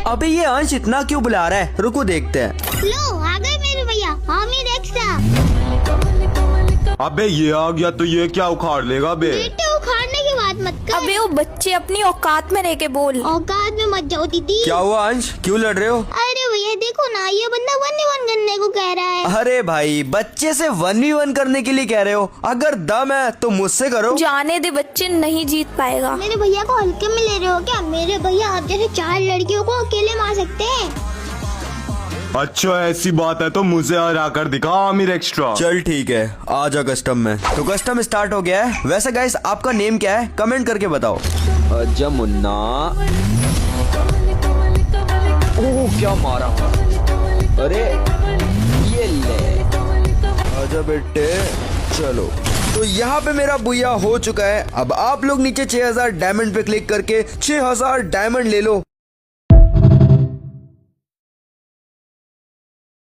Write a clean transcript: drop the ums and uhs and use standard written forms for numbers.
अबे ये अंश इतना क्यों बुला रहा है, रुको देखते हैं। लो आ गए मेरे भैया, आमिर एक्स्ट्रा। अबे ये आ गया तो ये क्या उखाड़ लेगा बे? बेटे उखाड़ने की बात मत कर। अबे वो बच्चे अपनी औकात में रह के बोल। औकात में मत जाओ दीदी। क्या हुआ अंश, क्यों लड़ रहे हो? अरे भैया देखो ना, ये बंदा 1v1 करने को कह रहा है। अरे भाई बच्चे से 1v1 करने के लिए कह रहे हो, अगर दम है तो मुझसे करो। जाने दे, बच्चे नहीं जीत पाएगा। मेरे भैया को हल्के में ले रहे हो क्या? मेरे भैया आप जैसे 4 लड़कियों को अकेले मार सकते हैं। अच्छा ऐसी बात है तो मुझे हरा कर दिखा आमिर एक्स्ट्रा। चल ठीक है, आ जा कस्टम में। तो कस्टम स्टार्ट हो गया है। वैसे गाइस आपका नेम क्या है, कमेंट करके बताओ। जमुना। ओह क्या मारा, अरे ये ले, आजा बेटे चलो। तो यहाँ पे मेरा बुया हो चुका है। अब आप लोग नीचे 6000 डायमंड पे क्लिक करके 6000 डायमंड ले लो।